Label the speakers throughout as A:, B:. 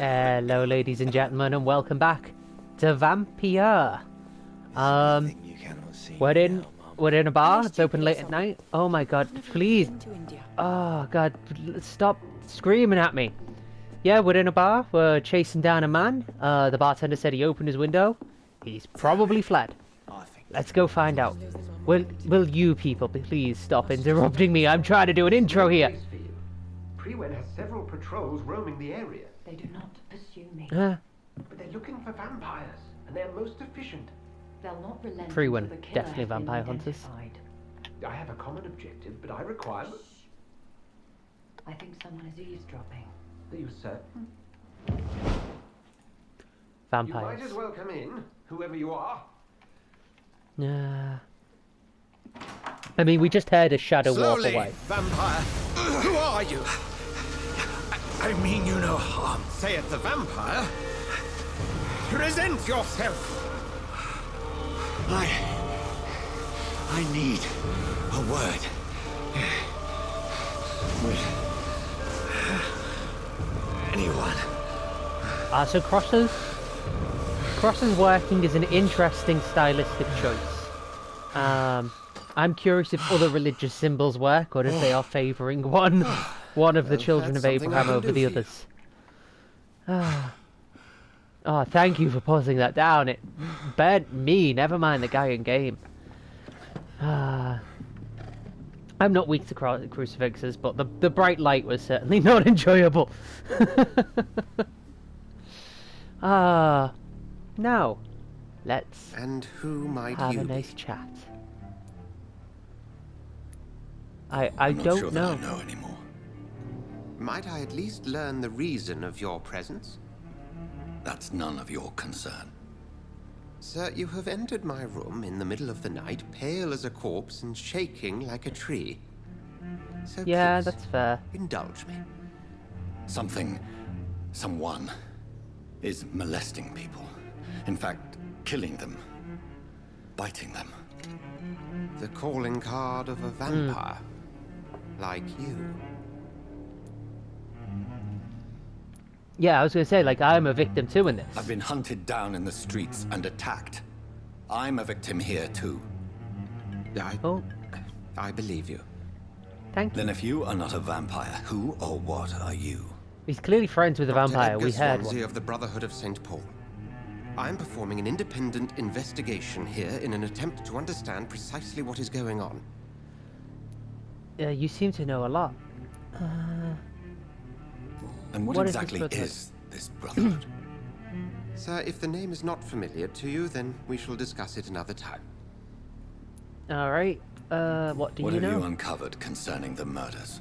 A: Hello, ladies and gentlemen, and welcome back to Vampyr. We're in a bar. It's open late at night. Oh my god, please. Oh god, stop screaming at me. Yeah, we're in a bar. We're chasing down a man. The bartender said he opened his window. He's probably fled. Let's go find out. Will you people please stop interrupting me? I'm trying to do an intro here.
B: Prewen has several patrols roaming the area.
C: They do not pursue me.
B: But they're looking for vampires, and they're most efficient.
C: They'll not relent
A: Prewen,
C: until the killer
A: definitely
C: has been
A: vampire hunters.
C: identified.
B: I have a common objective, but I require...
C: I think someone is eavesdropping.
B: Are you certain?
A: Vampires.
B: You might as well come in, whoever you are.
A: I mean, we just heard a shadow walk away.
B: Vampire. Who are you? I mean you no harm, saith the vampire. Present yourself.
D: I need a word. With anyone.
A: So Crosses working is an interesting stylistic choice. I'm curious if other religious symbols work, or if they are favouring one of the children of Abraham over the others. Oh, thank you for pausing that down. It burnt me, never mind the guy in game. I'm not weak to crucifixes, but the bright light was certainly not enjoyable. Now, let's
B: And who might
A: have
B: you
A: a nice
B: be?
A: chat.
D: I'm
A: I
D: not
A: don't
D: sure
A: know.
D: that I know anymore.
B: Might I at least learn the reason of your presence?
D: That's none of your concern.
B: Sir, you have entered my room in the middle of the night, pale as a corpse and shaking like a tree. So
A: Yeah,
B: please,
A: that's fair.
B: indulge me.
D: Someone is molesting people. In fact, killing them. Biting them.
B: The calling card of a vampire. Like you.
A: Yeah, I was going to say, like, I'm a victim too in this.
D: I've been hunted down in the streets and attacked. I'm a victim here too.
B: I believe you.
A: Thank you.
D: Then if you are not a vampire, who or what are you?
A: He's clearly friends with the
B: Dr.
A: vampire.
B: Edgar
A: We heard
B: Swansea
A: one.
B: of the Brotherhood of St. Paul. I'm performing an independent investigation here in an attempt to understand precisely what is going on.
A: You seem to know a lot.
D: And what
A: What is this
D: exactly
A: brotherhood?
D: is this brotherhood?
B: Sir, if the name is not familiar to you, then we shall discuss it another time.
A: Alright, what do
D: What
A: you
D: have
A: know?
D: you uncovered concerning the murders?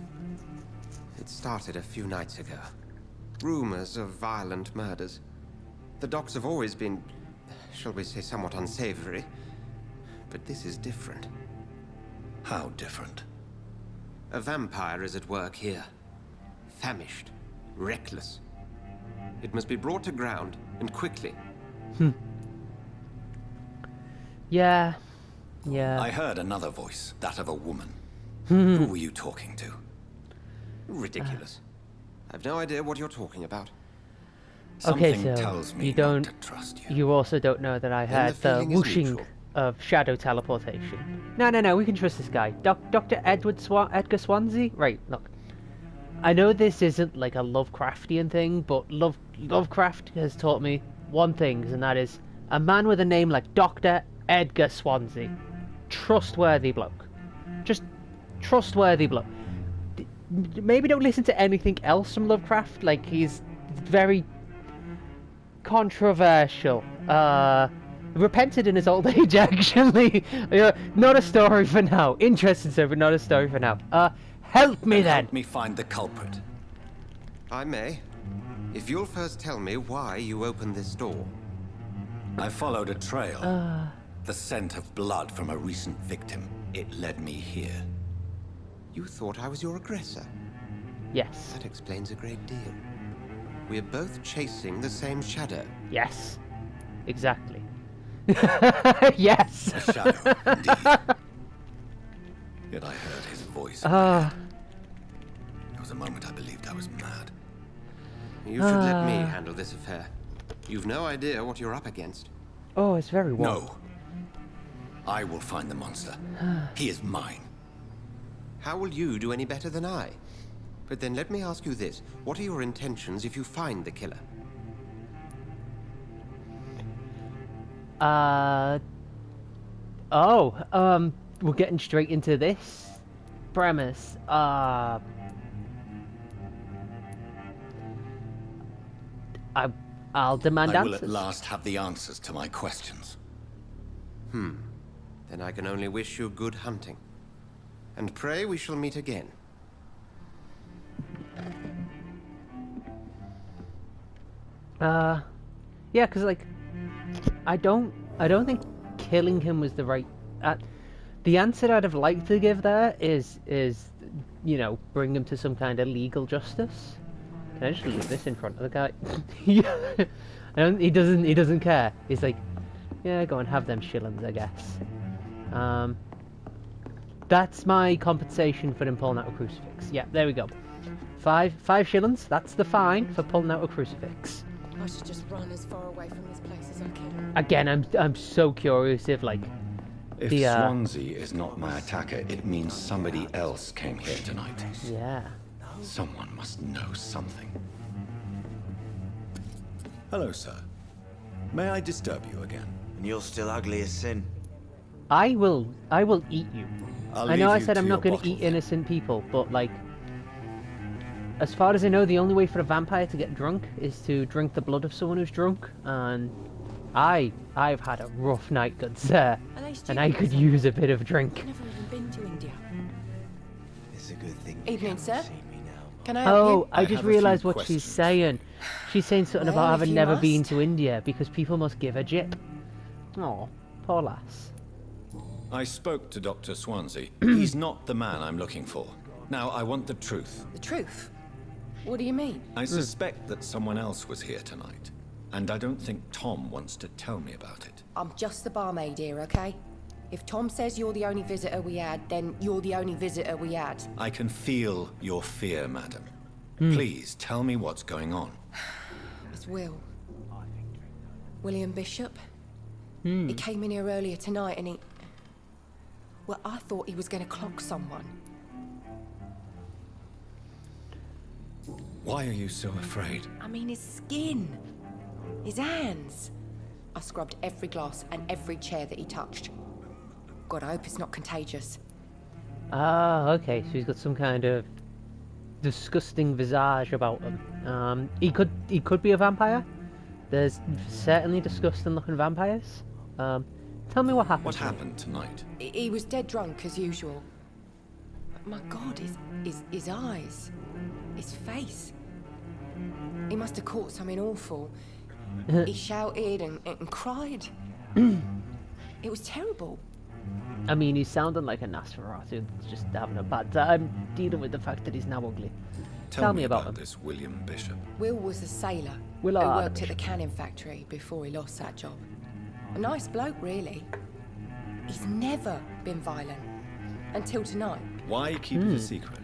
B: It started a few nights ago. Rumors of violent murders. The docks have always been, shall we say, somewhat unsavory. But this is different.
D: How different?
B: A vampire is at work here. Famished. Reckless. It must be brought to ground, and quickly.
A: Yeah.
D: I heard another voice, that of a woman. Who were you talking to?
B: Ridiculous. I've no idea what you're talking about.
A: Okay,
D: Something
A: so
D: tells me
A: you don't.
D: not to trust you.
A: You also don't know that I
B: Then
A: had
B: the
A: the
B: feeling is
A: whooshing
B: mutual.
A: of shadow teleportation. No, we can trust this guy. Dr. Edgar Swansea? Right, look. I know this isn't like a Lovecraftian thing, but Lovecraft has taught me one thing, and that is a man with a name like Dr. Edgar Swansea. Trustworthy bloke. Just trustworthy bloke. Maybe don't listen to anything else from Lovecraft, like he's very controversial. Repented in his old age, actually. Not a story for now. Interesting, sir, but not a story for now. Help me then.
D: Help me find the culprit.
B: I may. If you'll first tell me why you opened this door.
D: I followed a trail. The scent of blood from a recent victim. It led me here.
B: You thought I was your aggressor.
A: Yes.
B: That explains a great deal. We're both chasing the same shadow.
A: Yes. Exactly. Yes.
D: A shadow, indeed. Yet I heard his voice. There was a moment I believed I was mad.
B: You should let me handle this affair. You've no idea what you're up against.
A: Oh, it's very warm.
D: No. I will find the monster. He is mine.
B: How will you do any better than I? But then let me ask you this. What are your intentions if you find the killer?
A: We're getting straight into this premise. I'll demand
D: I will
A: answers.
D: at last have the answers to my questions.
B: Then I can only wish you good hunting. And pray we shall meet again.
A: Yeah, because like, I don't think killing him was the right. The answer I'd have liked to give there is you know, bring him to some kind of legal justice. Can I just leave this in front of the guy? Yeah. He doesn't care. He's like, yeah, go and have them shillings, I guess. That's my compensation for him pulling out a crucifix. Yeah, there we go. Five shillings. That's the fine for pulling out a crucifix.
E: I should just run as far away from this place as I can.
A: Again, I'm so curious if like
D: If
A: the
D: Swansea is not my attacker, it means somebody else came here tonight.
A: yeah.
D: Someone must know something. Hello, sir. May I disturb you again?
F: And you're still ugly as sin.
A: I will eat you.
D: I'll
A: I know
D: leave
A: I
D: you
A: said
D: to
A: I'm
D: your
A: not going to
D: bottle
A: eat
D: then.
A: innocent people, but like, as far as I know, the only way for a vampire to get drunk is to drink the blood of someone who's drunk, and I've had a rough night, good sir,
E: Are they
A: and I
E: stupid or
A: could
E: something?
A: use a bit of drink.
E: I've never even been to India.
F: It's a good thing you
E: Evening,
F: can't
E: sir.
F: see me now.
E: Can I help
A: Oh,
E: you?
A: I
D: I
A: just
D: have a few
A: realised what
D: questions.
A: she's saying. She's saying something about
E: Well, if
A: having
E: you
A: never been
E: must.
A: to India because people must give a jip. Oh, poor lass.
D: I spoke to Dr. Swansea. He's not the man I'm looking for. Now, I want the truth.
E: The truth? What do you mean?
D: I suspect that someone else was here tonight. And I don't think Tom wants to tell me about it.
E: I'm just the barmaid here, okay? If Tom says you're the only visitor we had, then you're the only visitor we had.
D: I can feel your fear, madam. Please, tell me what's going on.
E: It's Will. William Bishop. He came in here earlier tonight and he... Well, I thought he was going to clock someone.
D: Why are you so afraid?
E: I mean, his skin. His hands. I scrubbed every glass and every chair that he touched. God, I hope it's not contagious.
A: Ah, okay, so he's got some kind of disgusting visage about him. He could be a vampire. There's certainly disgusting looking vampires. Tell me what happened.
D: What
A: to him.
D: happened tonight?
E: He was dead drunk as usual. But my God, his eyes, his face. He must have caught something awful. He shouted and cried. It was terrible.
A: I mean, he's sounding like a Nosferatu that's just having a bad time dealing with the fact that he's now ugly.
D: Tell
A: me about him.
D: this William Bishop.
E: Will was a sailor
A: Willard
E: who worked at
A: Bishop.
E: the canning factory before he lost that job. A nice bloke, really. He's never been violent. Until tonight.
D: Why keep it a secret?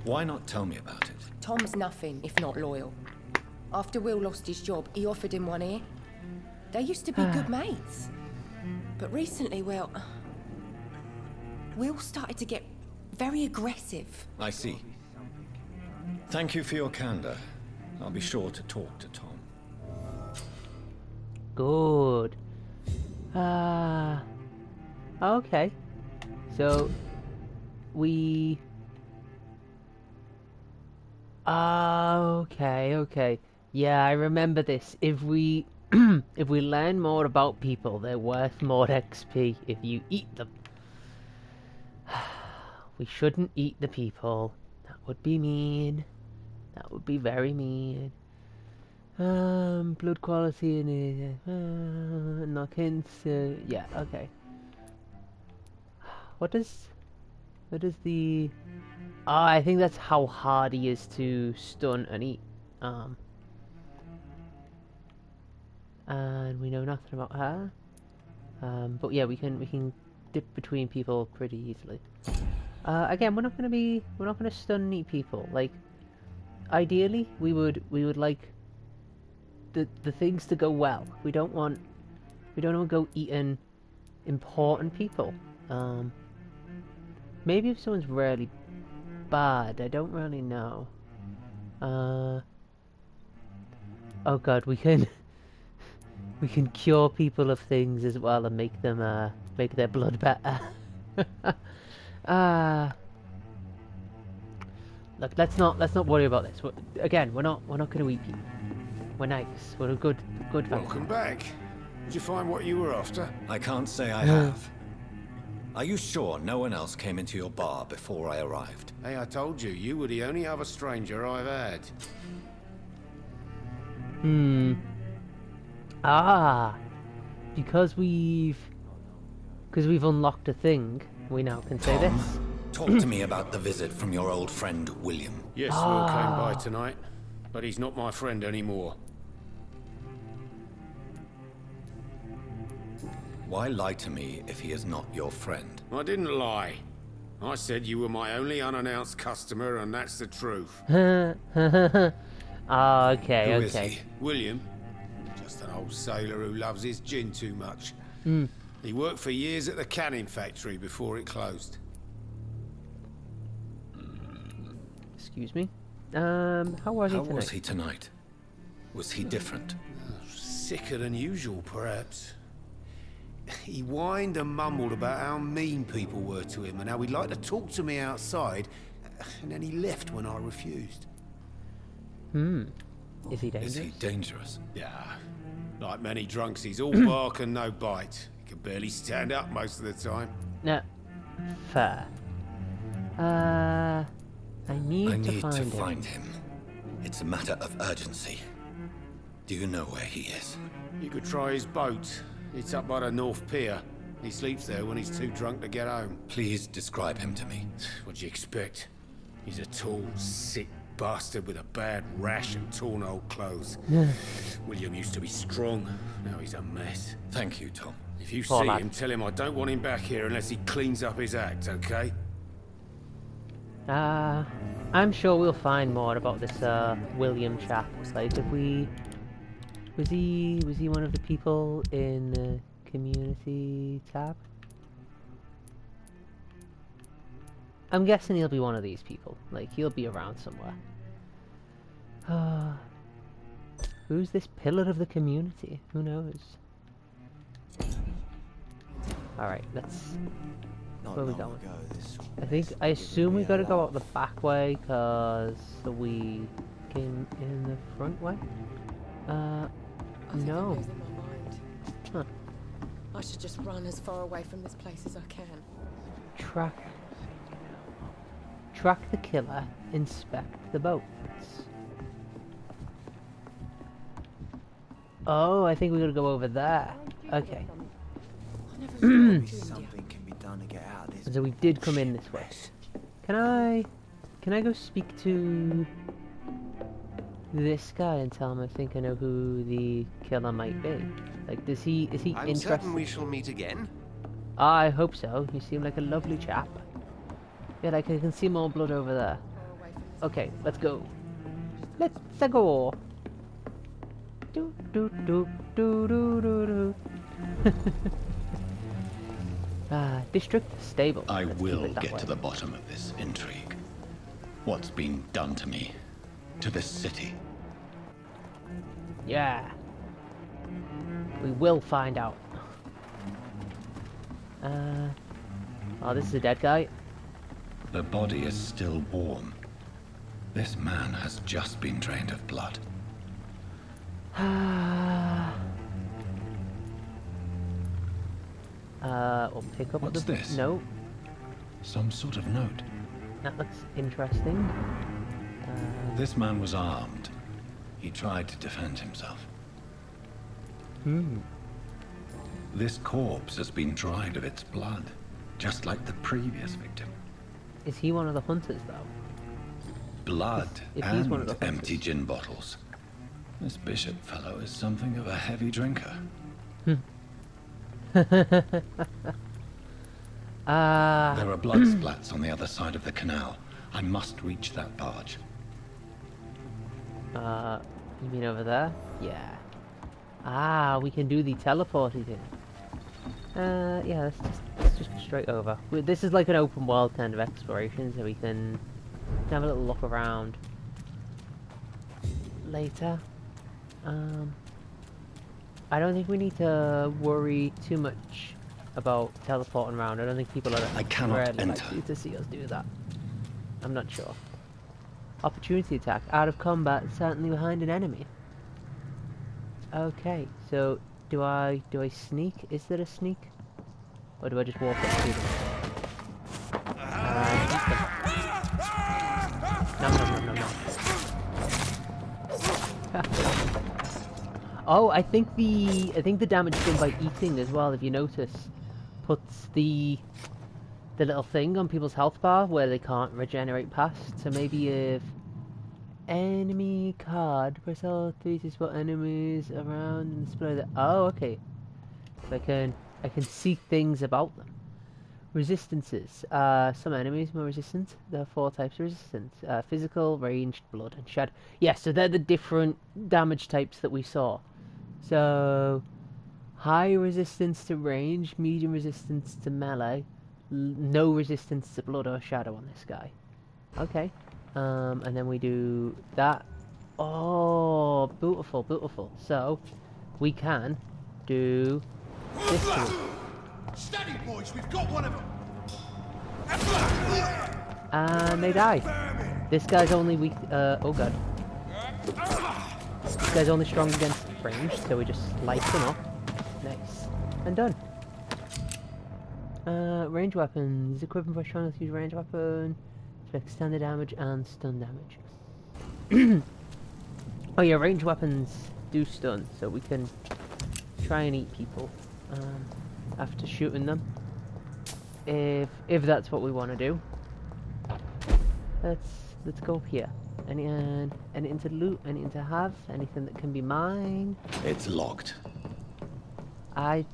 D: Why not tell me about it?
E: Tom's nothing if not loyal. After Will lost his job, he offered him one ear. They used to be good mates. But recently, well, Will started to get very aggressive.
D: I see. Thank you for your candor. I'll be sure to talk to Tom.
A: Good. Okay. So, we... Okay. Yeah, I remember this. If we... if we learn more about people, they're worth more XP if you eat them. We shouldn't eat the people. That would be mean. That would be very mean. Blood quality and knock hints. Yeah, okay. What is the? Oh, I think that's how hard he is to stun and eat. And we know nothing about her. But yeah, we can dip between people pretty easily. Again, we're not gonna stun and eat people. Like, ideally, we would like the things to go well. We don't want to go eating important people. Maybe if someone's really bad, I don't really know. Oh god, we can cure people of things as well and make them make their blood better. Look, let's not worry about this. Again, we're not gonna eat people. We're nice. We're a good family.
G: Welcome back. Did you find what you were after?
D: I can't say I have. Are you sure no one else came into your bar before I arrived?
G: Hey, I told you, you were the only other stranger I've had.
A: Because we've unlocked a thing, we now can say this.
D: Talk to me about the visit from your old friend William.
G: Yes, Will came by tonight, but he's not my friend anymore.
D: Why lie to me if he is not your friend?
G: I didn't lie. I said you were my only unannounced customer, and that's the truth.
A: Okay,
D: Who
A: okay.
D: is he?
G: William, just an old sailor who loves his gin too much. He worked for years at the canning factory before it closed.
A: Excuse me. How was he
D: How
A: tonight?
D: was he tonight? Was he different?
G: Sicker than usual, perhaps. He whined and mumbled about how mean people were to him and how he'd like to talk to me outside, and then he left when I refused.
A: Is he dangerous?
D: Is he dangerous?
G: Yeah, like many drunks, he's all bark and no bite. He can barely stand up most of the time.
A: No. Fair. I need
D: to
A: to find
D: find him. It's a matter of urgency. Do you know where he is?
G: You could try his boat. It's up by the North Pier. He sleeps there when he's too drunk to get home.
D: Please describe him to me.
G: What do you expect? He's a tall, sick bastard with a bad rash and torn old clothes. William used to be strong. Now he's a mess.
D: Thank you, Tom.
G: If you
A: Poor
G: see
A: lad.
G: him, tell him I don't want him back here unless he cleans up his act, okay?
A: I'm sure we'll find more about this William chap. Like, if we was he one of the people in the community tab? I'm guessing he'll be one of these people. Like, he'll be around somewhere. Who's this pillar of the community? Who knows? Alright, let's... Where are we going? I assume we gotta go out the back way, cause we came in the front way?
E: I think
A: No.
E: it goes in my mind.
A: Huh.
E: I should just run as far away from this place as I can.
A: Track the killer, inspect the boats. Oh, I think we gotta go over there. Okay.
E: I never really
F: Something can be done to get out of this.
A: So we did come in this way. Can I go speak to this guy and tell him I think I know who the killer might be? Like, is he
B: I'm
A: interested?
B: certain we shall meet again.
A: I hope so. You seem like a lovely chap. Yeah, like I can see more blood over there.
E: far away from this.
A: Okay, let's go. Let's go. Do do do do do do do. District stable.
D: I
A: Let's keep
D: will
A: it that
D: get
A: way.
D: to the bottom of this intrigue. What's been done to me? To this city?
A: Yeah. We will find out. Oh, this is a dead guy.
D: The body is still warm. This man has just been drained of blood.
A: We'll pick up
D: What's
A: the
D: this?
A: note.
D: Some sort of note.
A: That looks interesting.
D: This man was armed. He tried to defend himself. This corpse has been dried of its blood, just like the previous victim.
A: Is he one of the hunters, though?
D: Blood
A: If he's one of
D: and
A: the
D: empty
A: hunters.
D: gin bottles. This bishop fellow is something of a heavy drinker. There are blood splats on the other side of the canal. I must reach that barge.
A: You mean over there? Yeah. Ah, we can do the teleporting thing. Yeah, let's just go straight over. This is like an open world kind of exploration, so we can have a little look around later. I don't think we need to worry too much about teleporting around. I don't think people are really likely to see us do that. I'm not sure. Opportunity attack. Out of combat, certainly behind an enemy. Okay, so do I sneak? Is there a sneak? Or do I just walk up to them? Nom. Oh, I think the damage done by eating as well, if you notice, puts the little thing on people's health bar where they can't regenerate past. So maybe if enemy card, press L3 to spot enemies around and display the. Oh, okay. So I can see things about them. Resistances. Some enemies more resistant. There are 4 types of resistance. Physical, ranged, blood, and shadow. Yeah, so they're the different damage types that we saw. So high resistance to range, medium resistance to melee, no resistance to blood or shadow on this guy. Okay. And then we do that. Oh, beautiful, beautiful. So we can do this one.
G: Steady, boys, we've got one of them.
A: And they die. This guy's only weak. Oh god. This guy's only strong against range, so we just slice him off. Nice. And done. Range weapons. Equipping for strong, let's use range weapon. Expect standard damage and stun damage. Oh yeah, range weapons do stun, so we can try and eat people after shooting them. If that's what we want to do. Let's go up here. Anything to loot? Anything to have? Anything that can be mine?
D: It's locked.
A: I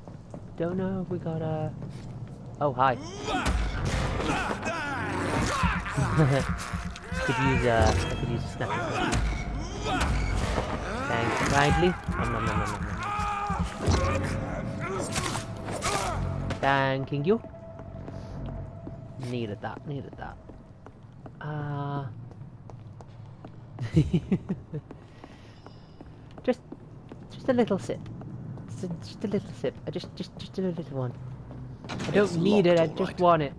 A: don't know if we got a. Oh hi. I could use a snapping. Thank you kindly. Thanking you. Needed that. just a little sip. Just a little sip. Just a little one. I don't need it. I just want it.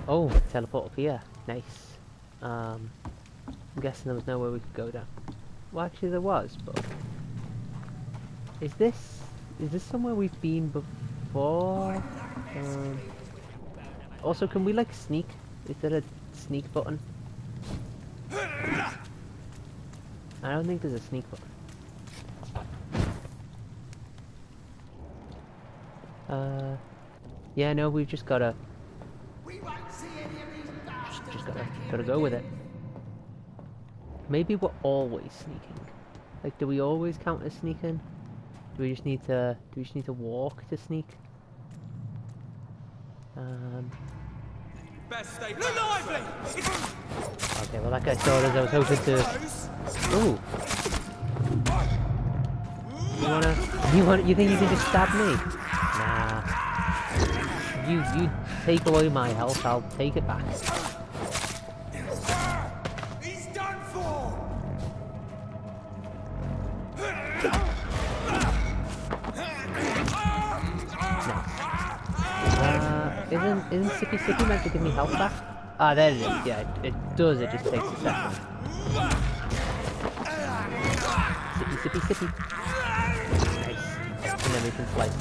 A: Oh, teleport up here. Nice. I'm guessing there was nowhere we could go down. Well, actually there was, but is this somewhere we've been before? Also, can we like sneak? Is there a sneak button? I don't think there's a sneak button. Yeah, no, we've just gotta gotta go with it. Maybe we're always sneaking. Like, do we always count as sneaking? Do we just need to walk to sneak? Okay, well that guy saw us. I was hoping to. Ooh. You think you can just stab me? Nah. You take away my health, I'll take it back.
G: He's done for.
A: Isn't Sippy Sippy meant to give me health back? Ah, there it is. Yeah, it does. It just takes a second. Sippy Sippy. Nice. And then we can slice.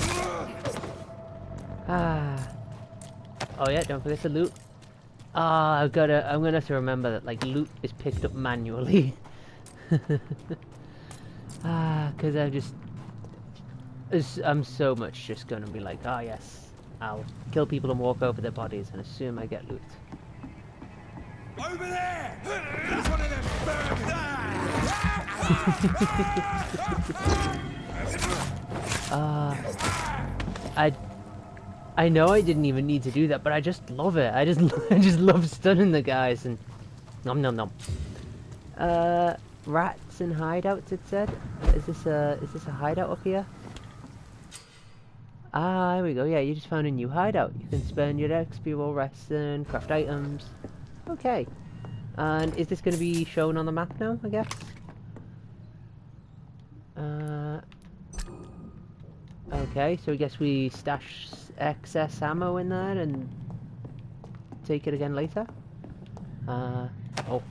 A: Oh yeah, don't forget to loot. I'm gonna have to remember that like loot is picked up manually. Cause I'm so much just gonna be like, oh yes, I'll kill people and walk over their bodies and assume I get loot.
G: Over there! There's one of them
A: I know I didn't even need to do that, but I just love it. I just love stunning the guys and nom nom nom. Rats and hideouts. It said. Is this a hideout up here? Ah, here we go. Yeah, you just found a new hideout. You can spend your XP while resting, craft items. Okay. And is this going to be shown on the map now? I guess. Okay, so I guess we stash excess ammo in there and take it again later. Oh.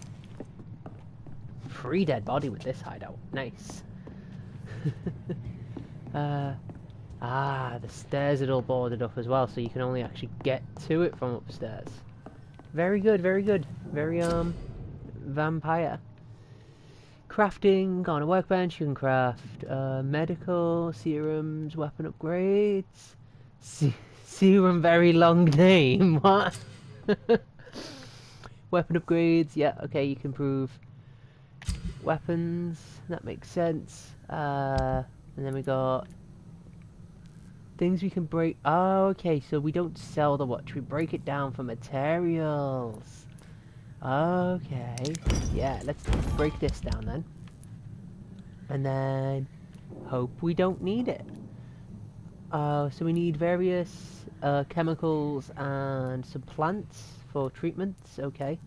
A: Free dead body with this hideout. Nice. The stairs are all boarded up as well, so you can only actually get to it from upstairs. Very good, very good. Very, vampire. Crafting, on a workbench, you can craft, medical, serums, weapon upgrades. Serum, very long name, what? Weapon upgrades, yeah, okay, you can improve weapons, that makes sense. And then we got things we can break. Oh, okay, so we don't sell the watch, we break it down for materials. Okay, yeah, let's break this down then. And then hope we don't need it. So we need various chemicals and some plants for treatments. Okay,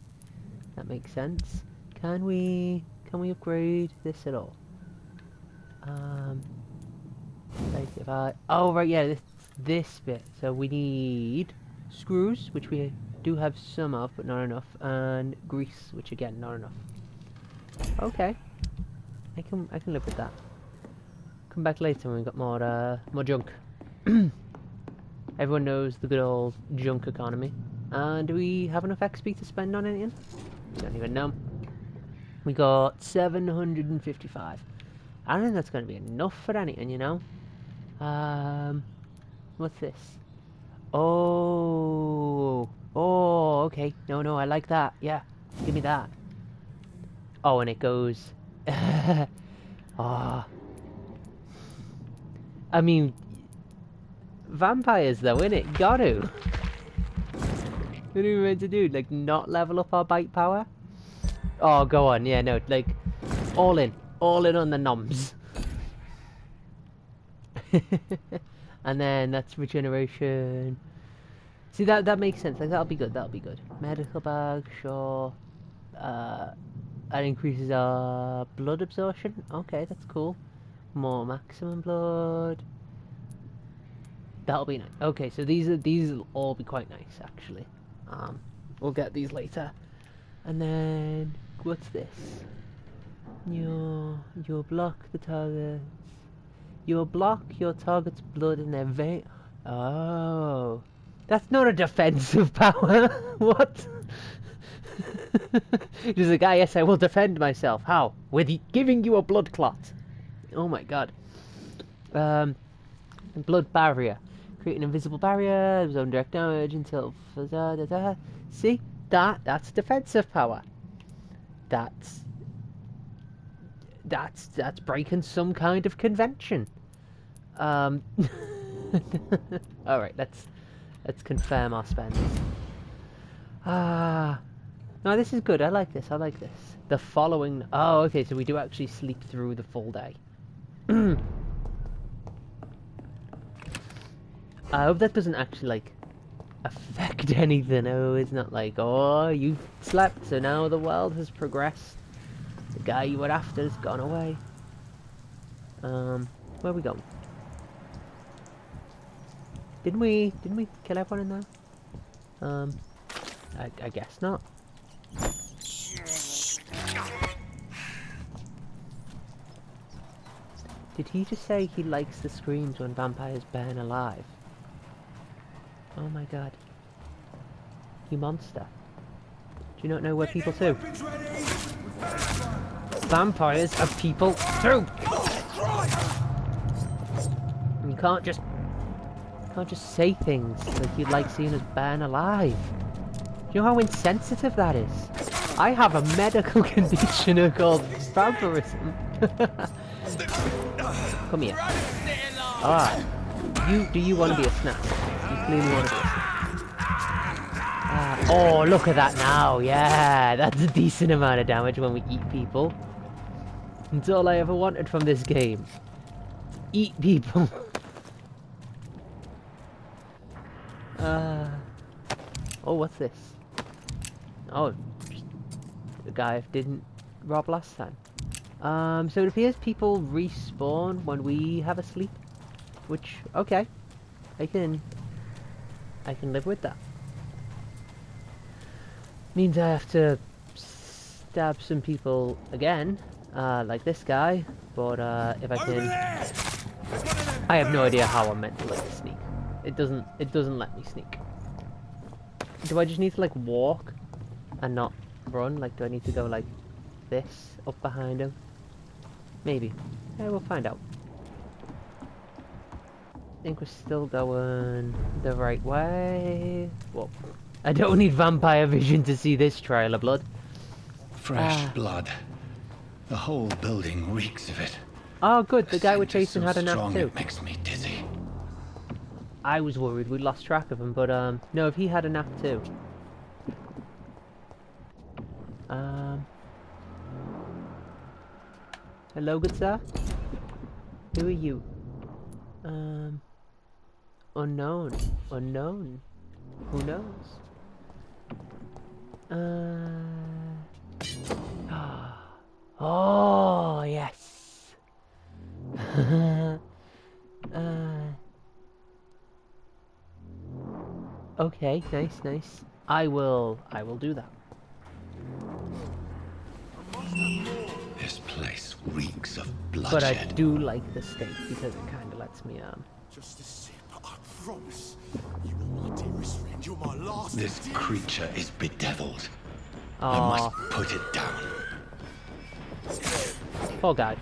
A: that makes sense. Can we upgrade this at all? Like if I right, yeah, this bit. So we need screws, which we do have some of, but not enough, and grease, which again not enough. Okay, I can live with that. Come back later when we've got more junk. Everyone knows the good old junk economy. And do we have enough XP to spend on anything? Don't even know. We got 755. I don't think that's going to be enough for anything, you know. What's this? Oh, okay. No, I like that. Yeah, give me that. Oh, and it goes. Oh. I mean, vampires though, innit? Got to. What are we meant to do? Like, not level up our bite power? Oh, go on. Yeah, no, like, all in on the noms. And then that's regeneration. See, that makes sense. Like, that'll be good. Medical bag, sure. That increases our blood absorption. Okay, that's cool. More maximum blood. That'll be nice. Okay, so these will all be quite nice actually. We'll get these later. And then what's this? You'll block the target. You'll block your target's blood in their vein. Oh, that's not a defensive power. What? Just a guy. Yes, I will defend myself. How? With giving you a blood clot. Oh my god. Blood barrier. Create an invisible barrier. Absorb direct damage until. See? That's defensive power. That's breaking some kind of convention. All right, let's confirm our spend. No, this is good. I like this. The following. Oh, okay. So we do actually sleep through the full day. I hope that doesn't actually like affect anything. Oh, it's not like, oh, you slept, so now the world has progressed. The guy you were after has gone away. Where we go? Didn't we kill everyone in there? I guess not. Did he just say he likes the screams when vampires burn alive? Oh my god. You monster. Do you not know we're people too? Vampires are people too! And you can't just say things like you'd like seeing us burn alive. Do you know how insensitive that is? I have a medical condition called vampirism. Come here. Ah, do you want to be a snack? You clearly want to do it. Oh, look at that now. Yeah, that's a decent amount of damage when we eat people. That's all I ever wanted from this game. Eat people. Oh, what's this? Oh, just the guy I didn't rob last time. So it appears people respawn when we have a sleep, which, okay, I can live with that. Means I have to stab some people again, like this guy, but if I can, I have no idea how I'm meant to like sneak. It doesn't let me sneak. Do I just need to like walk and not run? Like, do I need to go like this up behind him? Maybe. Yeah, we'll find out. I think we're still going the right way. Whoa. I don't need vampire vision to see this trail of blood.
D: Fresh blood. The whole building reeks of it.
A: Oh, good. The guy we're chasing had a nap
D: strong,
A: too.
D: It makes me dizzy.
A: I was worried we'd lost track of him, but no, if he had a nap too. Hello, good sir. Who are you? Unknown. Unknown. Who knows? Oh, yes. Okay, nice. I will do that.
D: This place reeks of
A: But
D: bloodshed.
A: I do like the steak because it kind of lets me
H: Just a sip, I promise. You are my dearest friend, you're my last.
D: This creature is bedeviled. I
A: Aw,
D: must put it down.
A: poor guy.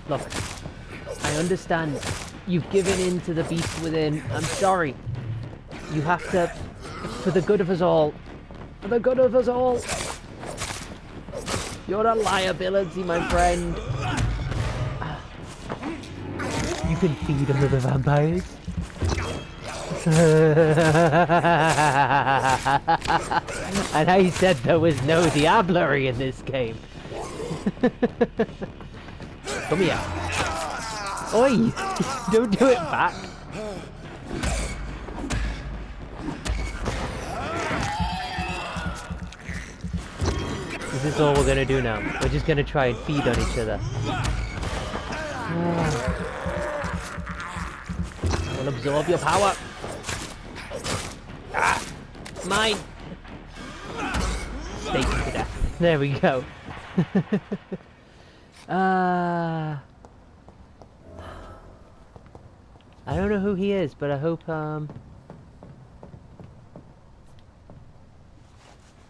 A: Look, I understand. You've given in to the beast within. I'm sorry. You have to, for the good of us all. For the good of us all. You're a liability, my friend. You can feed them to the vampires. And I said there was no diablerie in this game. Come here. Oi! Don't do it back. Is this all we're gonna do now? We're just gonna try and feed on each other. We'll absorb your power. Ah! Mine! Steak to death. There we go. I don't know who he is, but I hope,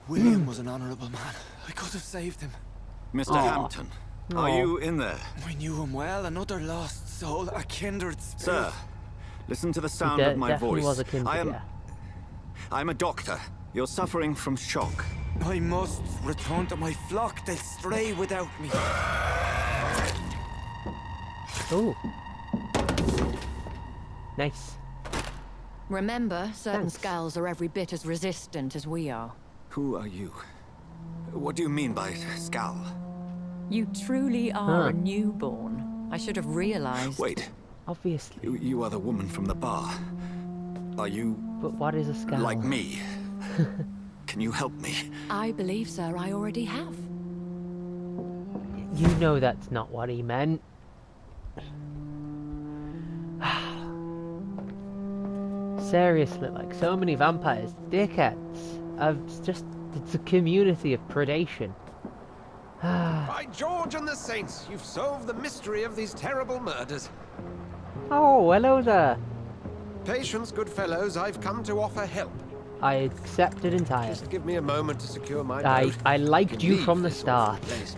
F: William was an honourable man. I could have saved him.
D: Mr. Hampton, are you in there?
F: I knew him well, another lost soul, a kindred spirit.
D: Sir, listen to the sound
A: He
D: of my
A: definitely
D: voice.
A: was a kindred, yeah.
D: I'm a doctor. You're suffering from shock.
F: I must return to my flock. They'll stray without me.
A: ooh. Nice.
C: Remember, certain
A: Thanks.
C: skulls are every bit as resistant as we are.
D: Who are you? What do you mean by scowl?
C: You truly are
A: Huh.
C: a newborn. I should have realized.
D: Wait,
A: Obviously.
D: you are the woman from the bar. Are you
A: But what is a scowl?
D: like me? Can you help me?
C: I believe, sir, I already have.
A: You know that's not what he meant. Seriously, like, so many vampires, dickheads. It's a community of predation.
B: By George and the Saints, you've solved the mystery of these terrible murders.
A: Oh, hello there.
B: Patience, good fellows, I've come to offer help.
A: I accept it entirely.
B: Just give me a moment to secure my
A: I
B: boat.
A: liked you
B: Leave
A: from the
B: this awful
A: start.
B: place.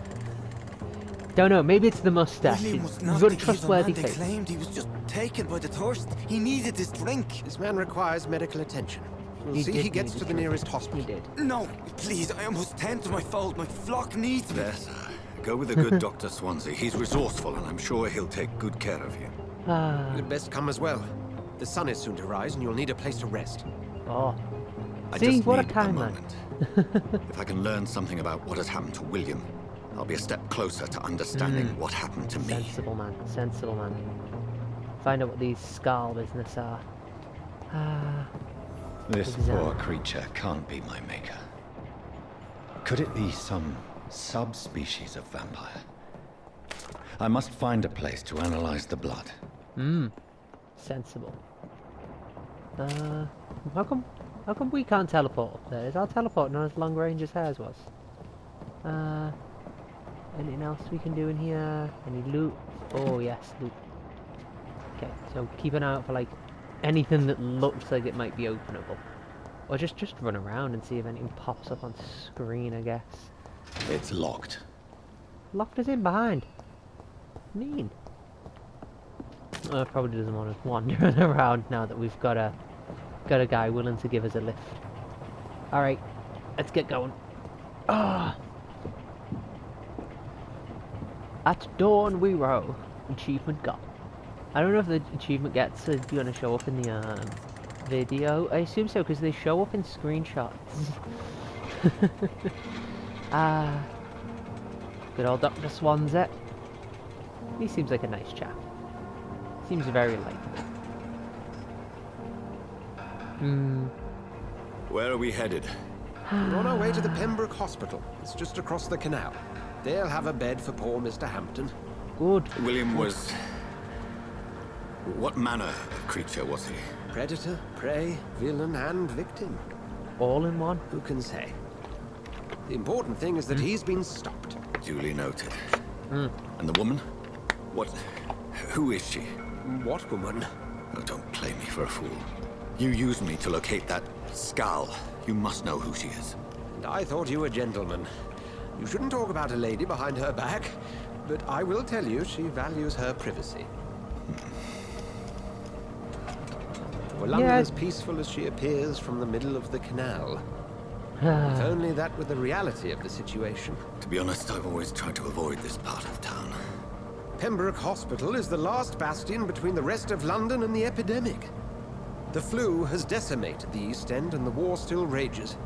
A: Don't know, maybe it's the mustache.
F: William was
A: You've
F: not
A: got a
F: the evil
A: trustworthy
F: man they
A: face.
F: claimed. He was just taken by the thirst. He needed this drink.
B: This man requires medical attention. We'll
A: He
B: see
A: did
B: he gets
A: need
B: to
A: a
B: the
A: drink.
B: nearest
A: He
B: hospital.
A: did.
F: No, please, I must tend to my fold. My flock needs me.
D: There, sir. Go with the good Dr. Swansea. He's resourceful, and I'm sure he'll take good care of you.
B: You'd best come as well. The sun is soon to rise and you'll need a place to rest.
A: Oh.
D: I
A: See,
D: just
A: what a
D: need
A: kind man.
D: moment. If I can learn something about what has happened to William, I'll be a step closer to understanding what happened to me.
A: Sensible man, sensible man. Find out what these Skull business are.
D: This
A: Exactly.
D: poor creature can't be my maker. Could it be some subspecies of vampire? I must find a place to analyze the blood.
A: Sensible. How come we can't teleport up there? Is our teleport not as long range as hers was? Anything else we can do in here? Any loot? Oh yes, loot. Okay, so keep an eye out for like anything that looks like it might be openable. Or just run around and see if anything pops up on screen, I guess.
D: It's locked.
A: Locked us in behind. Mean. Probably doesn't want us wandering around now that we've got a guy willing to give us a lift. Alright, let's get going. At dawn we row. Achievement got. I don't know if the achievement gets is going to show up in the video. I assume so because they show up in screenshots. Good old Dr. Swansea. He seems like a nice chap. Seems very likable.
D: Where are we headed?
B: We're on our way to the Pembroke Hospital. It's just across the canal. They'll have a bed for poor Mr. Hampton.
A: Good.
D: William was... What manner of creature was he?
B: Predator, prey, villain, and victim.
A: All in one.
B: Who can say? The important thing is that he's been stopped.
D: Duly noted. And the woman? What... Who is she?
B: What woman?
D: Oh, don't play me for a fool. You used me to locate that Skull. You must know who she is.
B: And I thought you a gentleman. You shouldn't talk about a lady behind her back, but I will tell you she values her privacy. Were London as peaceful as she appears from the middle of the canal? If only that were the reality of the situation.
D: To be honest, I've always tried to avoid this part of town.
B: Pembroke Hospital is the last bastion between the rest of London and the epidemic. The flu has decimated the East End and the war still rages.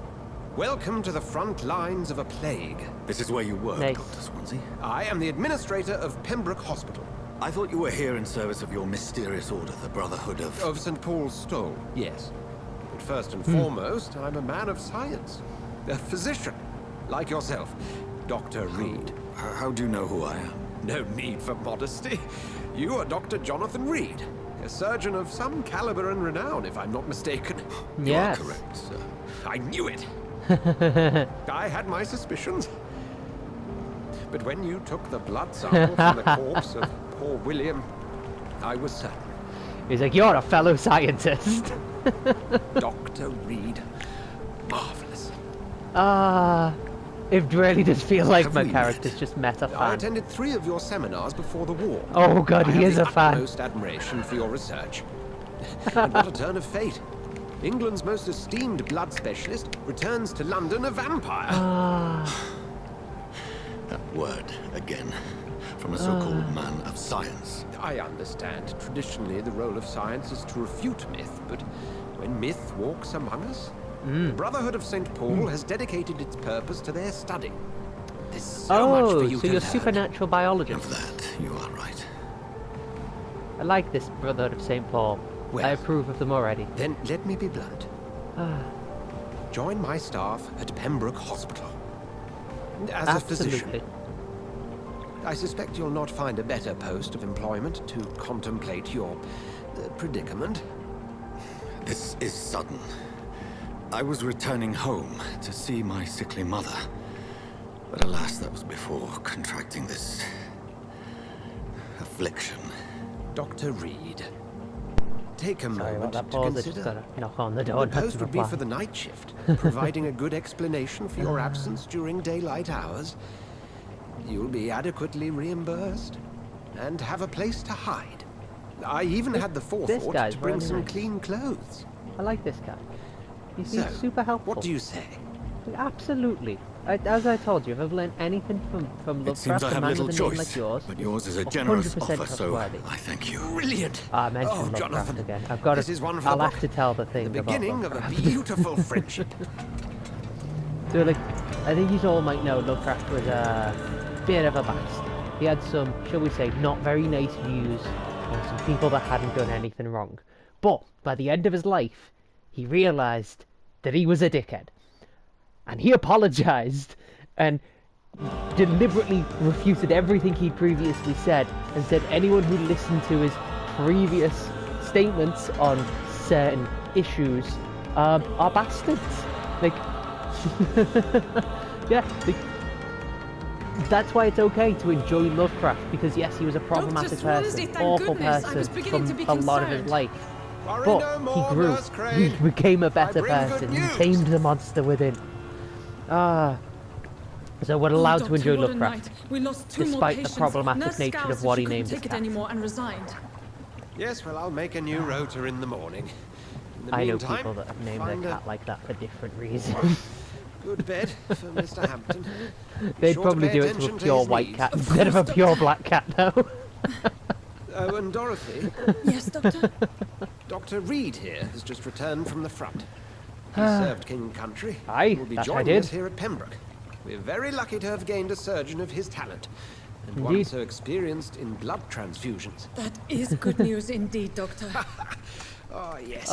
B: Welcome to the front lines of a plague.
D: This is where you work,
A: Nice.
D: Dr. Swansea?
B: I am the administrator of Pembroke Hospital.
D: I thought you were here in service of your mysterious order, the Brotherhood of...
B: Of St. Paul's Stole, yes. But first and foremost, I'm a man of science. A physician, like yourself, Dr. Reed.
D: How do you know who I am?
B: No need for modesty. You are Dr. Jonathan Reed, a surgeon of some caliber and renown, if I'm not mistaken.
A: Yes.
D: You are correct, sir.
B: I knew it. I had my suspicions. But when you took the blood sample from the corpse of poor William, I was certain.
A: He's like, you're a fellow scientist.
B: Dr. Reed. Marvelous.
A: It really does feel like
D: Have
A: my
D: we
A: character's
D: met?
A: just met a
B: I
A: fan.
B: attended 3 of your seminars before the war.
A: Oh god,
B: I
A: he
B: have
A: is
B: the
A: a fan.
B: utmost admiration for your research. And what a turn of fate. England's most esteemed blood specialist returns to London a vampire.
D: That word, again. From a so-called man of science.
B: I understand. Traditionally, the role of science is to refute myth, but when myth walks among us, the Brotherhood of St. Paul has dedicated its purpose to their study. There's so much for you
A: so
B: to
A: you're
B: learn.
A: supernatural biologist.
D: Of that, you are right.
A: I like this Brotherhood of St. Paul.
B: Well,
A: I approve of them already.
B: Then let me be blunt. Join my staff at Pembroke Hospital. As a physician,
A: Absolutely.
B: I suspect you'll not find a better post of employment to contemplate your predicament.
D: This is sudden. I was returning home to see my sickly mother. But alas, that was before contracting this... affliction.
B: Dr. Reed, take a
A: Sorry
B: moment
A: about that
B: to
A: pause, I just
B: consider.
A: gotta knock on the door.
B: The
A: not
B: post
A: to
B: would be
A: reply.
B: for the night shift, providing a good explanation for your absence during daylight hours. You'll be adequately reimbursed and have a place to hide. I even had the forethought
A: guy's
B: to bring
A: really
B: some
A: nice.
B: clean clothes.
A: I like this guy. He
B: So,
A: seems super helpful.
B: what do you say?
A: Absolutely. As I told you, if I've learned anything from
D: It seems
A: Lovecraft,
D: I
A: a
D: have
A: man
D: little
A: with a name
D: choice,
A: like yours,
D: but yours is a generous
A: 100%
D: offer, so
A: trustworthy.
D: I thank you.
B: Brilliant!
A: I mentioned
B: Oh,
A: Lovecraft
B: Jonathan,
A: again. I've got
B: this
A: to.
B: is one for
A: I'll
B: the
A: have
B: book.
A: to tell the thing
B: The
A: about
B: beginning of a
A: Lovecraft.
B: beautiful friendship.
A: So, like, I think you all might know Lovecraft was a bit of a bastard. He had some, shall we say, not very nice views on some people that hadn't done anything wrong. But by the end of his life, he realised that he was a dickhead. And he apologised and deliberately refuted everything he'd previously said and said anyone who listened to his previous statements on certain issues are bastards. Like, yeah, like, that's why it's okay to enjoy Lovecraft, because yes, he was a problematic person, awful person from a lot of his life, but he grew, he became a better person, he tamed the monster within. So we're allowed to enjoy Lovecraft, despite the problematic nature of what he named his cat.
B: Yes, well, I'll make a new rotor in the morning. In the
A: I know
B: meantime,
A: people that have named their
B: find a
A: cat like that for different reasons.
B: good bed for Mr. Hampton.
A: They'd
B: Sure to
A: probably
B: pay
A: do it to a
B: attention to
A: pure
B: his
A: white
B: needs.
A: cat instead of a pure black cat, though.
B: Oh, and Dorothy,
E: Yes, Doctor?
B: Dr. Reed here has just returned from the front. He served King Country.
A: Aye,
B: and will be
A: that I
B: joining
A: did.
B: us here at Pembroke. We're very lucky to have gained a surgeon of his talent, and one
A: Indeed.
B: so experienced in blood transfusions.
I: That is good news indeed, Doctor.
B: Oh, yes.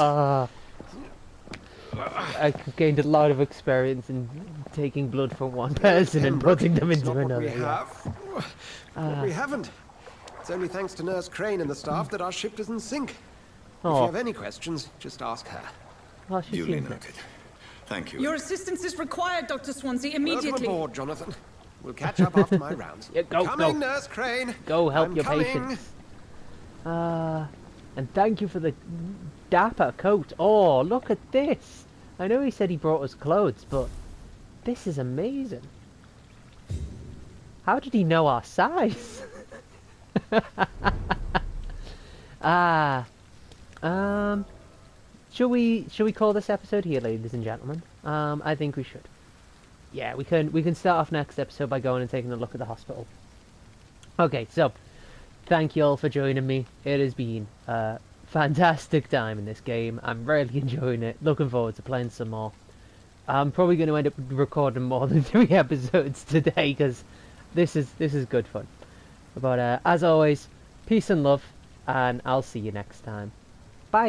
A: I gained a lot of experience in taking blood from one person and
B: Pembroke,
A: putting them
B: it's
A: into
B: not
A: another.
B: What we
A: Yeah.
B: have. What we haven't. It's only thanks to Nurse Crane and the staff that our ship doesn't sink. If you
A: Oh,
B: have any questions, just ask her.
A: well, she
D: Duly
A: seems
D: noted. Thank you.
I: Your assistance is required, Dr. Swansea,
B: Welcome
I: immediately.
B: aboard, Jonathan. We'll catch up after my rounds.
A: Yeah, go,
B: coming,
A: go.
B: Nurse Crane.
A: Go help
B: I'm
A: your
B: coming.
A: patients. And thank you for the dapper coat. Oh, look at this. I know he said he brought us clothes, but this is amazing. How did he know our size? Shall we call this episode here, ladies and gentlemen? I think we should. Yeah, we can start off next episode by going and taking a look at the hospital. Okay, so thank you all for joining me. It has been a fantastic time in this game. I'm really enjoying it. Looking forward to playing some more. I'm probably going to end up recording more than 3 episodes today because this is good fun. But as always, peace and love, and I'll see you next time. Bye.